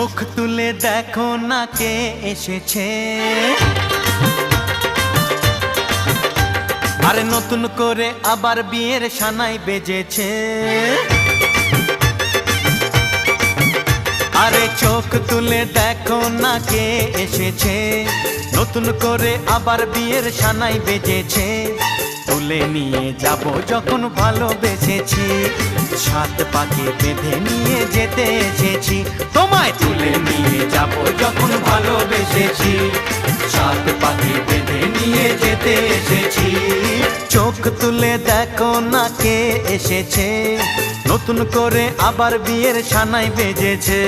চোখ তুলে দেখো না কে এসেছে, আরে নতুন করে আবার বিয়ের সানাই বেজেছে। আরে চোখ তুলে দেখো না কে এসেছে, নতুন করে আবার বিয়ের সানাই বেজেছে। তুলে নিয়ে যাব যখন ভালোবেসেছি, সাত পাকে বেঁধে নিয়ে যেতে এসেছি। তোমায় তুলে নিয়ে যাব যখন ভালোবেসেছি, সাত পাকে বেঁধে নিয়ে যেতে এসেছি। চোখ তুলে দেখো না কে এসেছে, নতুন করে আবার বিয়ের সানাই বেজেছে।